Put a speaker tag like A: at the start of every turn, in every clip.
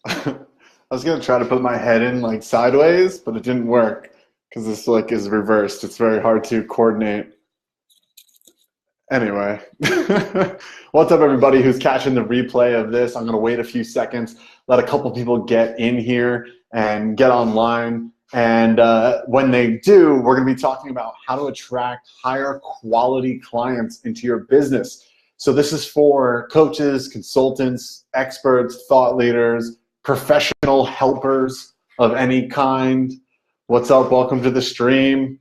A: I was gonna try to put my head in like sideways, but it didn't work because this like is reversed. It's very hard to coordinate. Anyway, what's up, everybody who's catching the replay of this? I'm gonna wait a few seconds, let a couple people get in here and get online. And when they do, we're gonna be talking about how to attract higher quality clients into your business. So this is for coaches, consultants, experts, thought leaders, professional helpers of any kind. What's up? Welcome to the stream.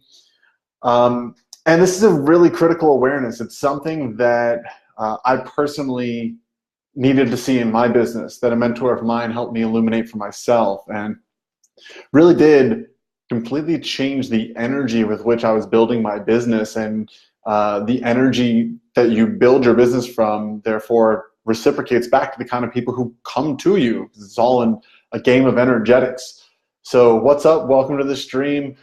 A: And this is a really critical awareness. It's something that I personally needed to see in my business, that a mentor of mine helped me illuminate for myself, and really did completely change the energy with which I was building my business. And the energy that you build your business from, therefore, reciprocates back to the kind of people who come to you. It's all in a game of energetics. So what's up? Welcome to the stream.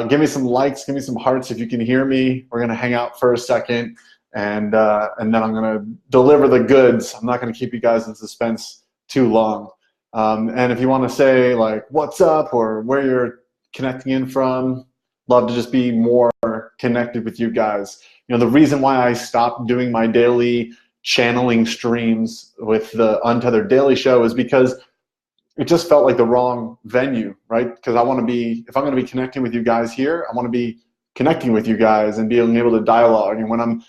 A: Give me some likes, give me some hearts if you can hear me. We're gonna hang out for a second, and then I'm gonna deliver the goods. I'm not gonna keep you guys in suspense too long. And if you wanna say like, what's up, or where you're connecting in from, love to just be more connected with you guys. You know, the reason why I stopped doing my daily channeling streams with the Untethered Daily Show is because it just felt like the wrong venue, right? Because I want to be, if I'm going to be connecting with you guys here, I want to be connecting with you guys and being able to dialogue. And when I'm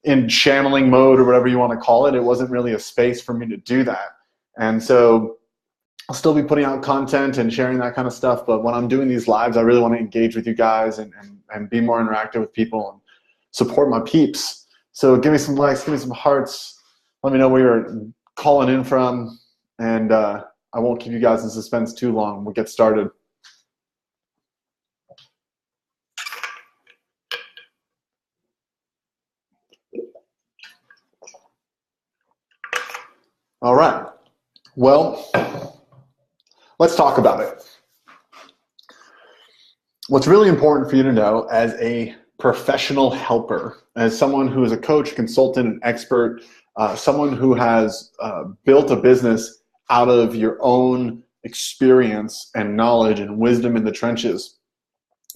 A: in channeling mode, or whatever you want to call it, it wasn't really a space for me to do that. And so I'll still be putting out content and sharing that kind of stuff. But when I'm doing these lives, I really want to engage with you guys and be more interactive with people and support my peeps. So give me some likes, give me some hearts. Let me know where you're calling in from. And I won't keep you guys in suspense too long. We'll get started. All right. Well, let's talk about it. What's really important for you to know as a professional helper, as someone who is a coach, consultant, and expert, someone who has built a business out of your own experience and knowledge and wisdom in the trenches,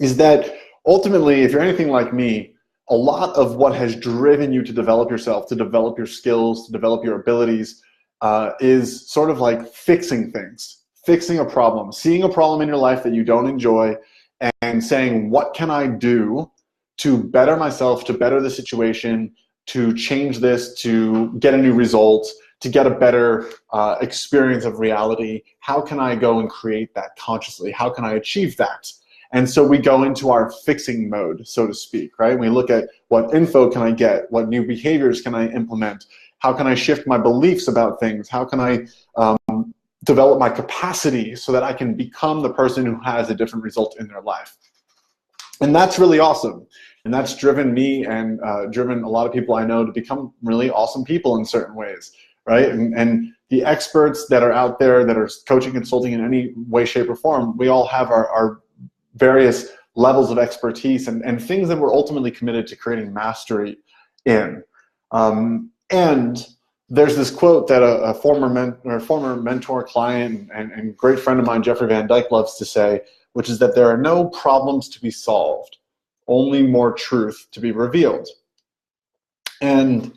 A: is that ultimately, if you're anything like me, a lot of what has driven you to develop yourself, to develop your skills, to develop your abilities, is sort of like fixing things, fixing a problem, seeing a problem in your life that you don't enjoy, and saying, what can I do to better myself, to better the situation, to change this, to get a new result, to get a better experience of reality? How can I go and create that consciously? How can I achieve that? And so we go into our fixing mode, so to speak, right? We look at what info can I get? What new behaviors can I implement? How can I shift my beliefs about things? How can I develop my capacity so that I can become the person who has a different result in their life? And that's really awesome. And that's driven me and driven a lot of people I know to become really awesome people in certain ways, right? And the experts that are out there that are coaching, consulting in any way, shape, or form, we all have our various levels of expertise and things that we're ultimately committed to creating mastery in. And there's this quote that a former mentor, client, and great friend of mine, Jeffrey Van Dyke, loves to say, which is that there are no problems to be solved, only more truth to be revealed. And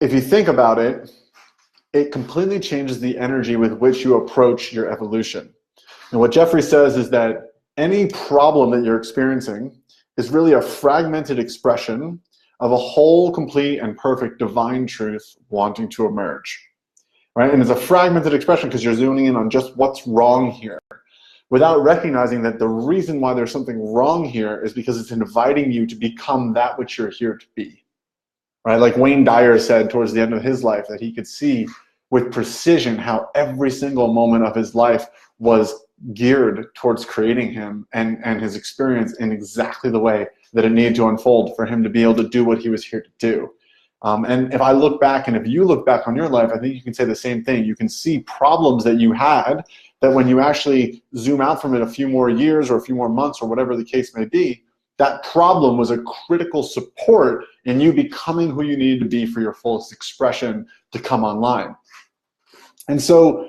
A: if you think about it, it completely changes the energy with which you approach your evolution. And what Jeffrey says is that any problem that you're experiencing is really a fragmented expression of a whole, complete, and perfect divine truth wanting to emerge, right? And it's a fragmented expression because you're zooming in on just what's wrong here, without recognizing that the reason why there's something wrong here is because it's inviting you to become that which you're here to be, right? Like Wayne Dyer said towards the end of his life, that he could see with precision how every single moment of his life was geared towards creating him and his experience in exactly the way that it needed to unfold for him to be able to do what he was here to do. And if I look back, and if you look back on your life, I think you can say the same thing. You can see problems that you had that when you actually zoom out from it a few more years or a few more months or whatever the case may be, that problem was a critical support in you becoming who you needed to be for your fullest expression to come online. And so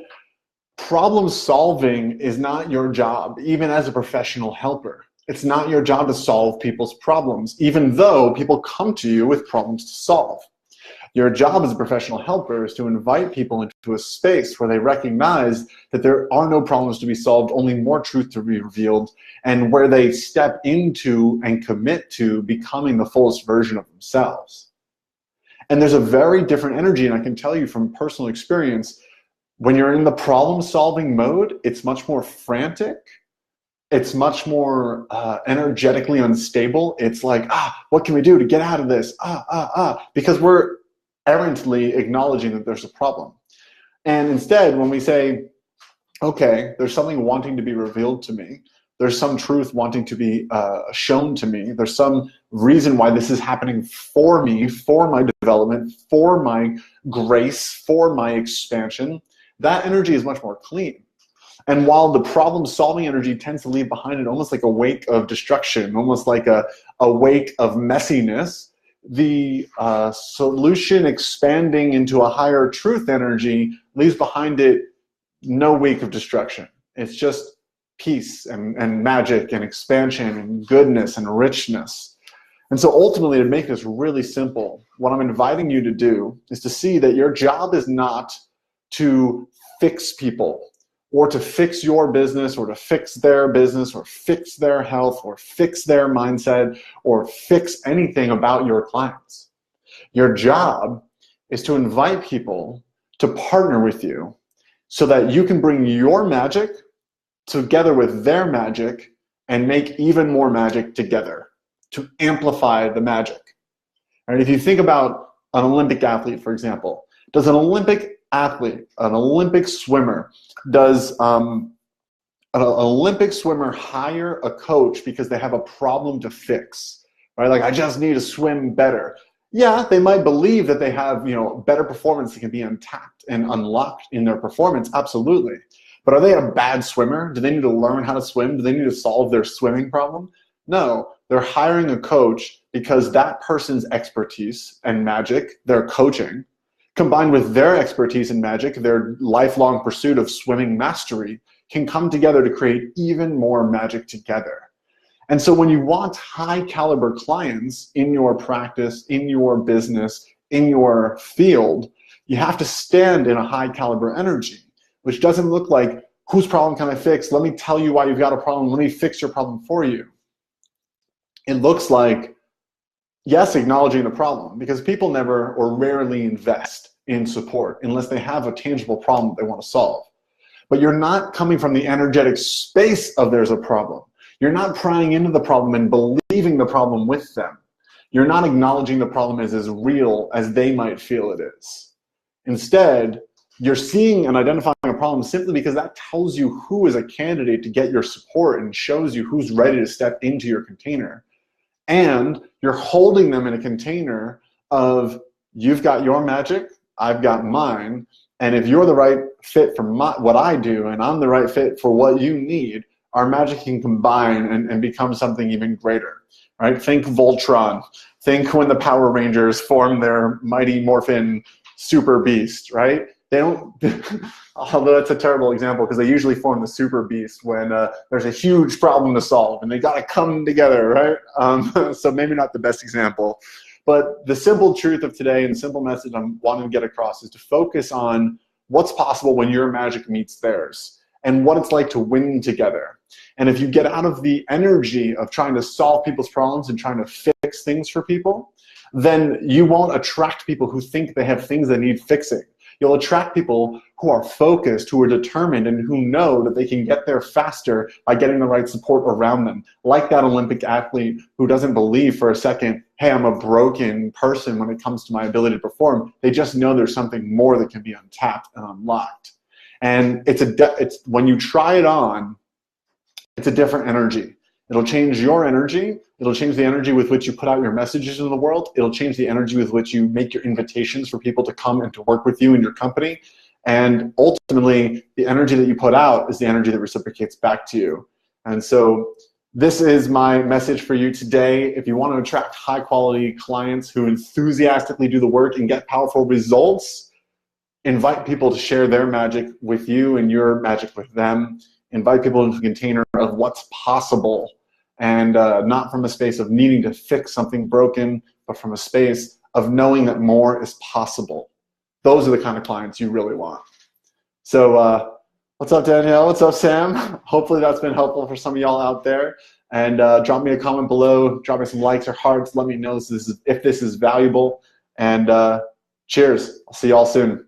A: problem solving is not your job, even as a professional helper. It's not your job to solve people's problems, even though people come to you with problems to solve. Your job as a professional helper is to invite people into a space where they recognize that there are no problems to be solved, only more truth to be revealed, and where they step into and commit to becoming the fullest version of themselves. And there's a very different energy, and I can tell you from personal experience, when you're in the problem-solving mode, it's much more frantic. It's much more energetically unstable. It's like, what can we do to get out of this? Because we're errantly acknowledging that there's a problem. And instead, when we say, okay, there's something wanting to be revealed to me, there's some truth wanting to be shown to me, there's some reason why this is happening for me, for my development, for my grace, for my expansion, that energy is much more clean. And while the problem-solving energy tends to leave behind it almost like a wake of destruction, almost like a wake of messiness, the solution expanding into a higher truth energy leaves behind it no wake of destruction. It's just peace and magic and expansion and goodness and richness. And so ultimately, to make this really simple, what I'm inviting you to do is to see that your job is not to fix people, or to fix your business, or to fix their business, or fix their health, or fix their mindset, or fix anything about your clients. Your job is to invite people to partner with you so that you can bring your magic together with their magic and make even more magic together to amplify the magic. All right, if you think about an Olympic athlete, for example, does an Olympic athlete, an Olympic swimmer, does an Olympic swimmer hire a coach because they have a problem to fix, right? Like, I just need to swim better. Yeah, they might believe that they have, better performance that can be untapped and unlocked in their performance, absolutely. But are they a bad swimmer? Do they need to learn how to swim? Do they need to solve their swimming problem? No, they're hiring a coach because that person's expertise and magic, their coaching, combined with their expertise in magic, their lifelong pursuit of swimming mastery, can come together to create even more magic together. And so when you want high caliber clients in your practice, in your business, in your field, you have to stand in a high caliber energy, which doesn't look like, whose problem can I fix? Let me tell you why you've got a problem. Let me fix your problem for you. It looks like, yes, acknowledging the problem, because people never or rarely invest in support unless they have a tangible problem that they want to solve. But you're not coming from the energetic space of there's a problem. You're not prying into the problem and believing the problem with them. You're not acknowledging the problem as real as they might feel it is. Instead, you're seeing and identifying a problem simply because that tells you who is a candidate to get your support and shows you who's ready to step into your container. And you're holding them in a container of, you've got your magic, I've got mine, and if you're the right fit for what I do and I'm the right fit for what you need, our magic can combine and become something even greater, right? Think Voltron. Think when the Power Rangers form their Mighty Morphin Super Beast, right? They don't, although that's a terrible example because they usually form the Super Beast when there's a huge problem to solve and they got to come together, right? So maybe not the best example. But the simple truth of today and the simple message I'm wanting to get across is to focus on what's possible when your magic meets theirs and what it's like to win together. And if you get out of the energy of trying to solve people's problems and trying to fix things for people, then you won't attract people who think they have things that need fixing. You'll attract people who are focused, who are determined, and who know that they can get there faster by getting the right support around them. Like that Olympic athlete who doesn't believe for a second, hey, I'm a broken person when it comes to my ability to perform. They just know there's something more that can be untapped and unlocked. And it's when you try it on, it's a different energy. It'll change your energy. It'll change the energy with which you put out your messages in the world. It'll change the energy with which you make your invitations for people to come and to work with you in your company. And ultimately, the energy that you put out is the energy that reciprocates back to you. And so this is my message for you today. If you want to attract high quality clients who enthusiastically do the work and get powerful results, invite people to share their magic with you and your magic with them. Invite people into the container of what's possible, and not from a space of needing to fix something broken, but from a space of knowing that more is possible. Those are the kind of clients you really want. So what's up, Danielle? What's up, Sam? Hopefully that's been helpful for some of y'all out there. And drop me a comment below, drop me some likes or hearts. Let me know if this is valuable. And cheers. I'll see y'all soon.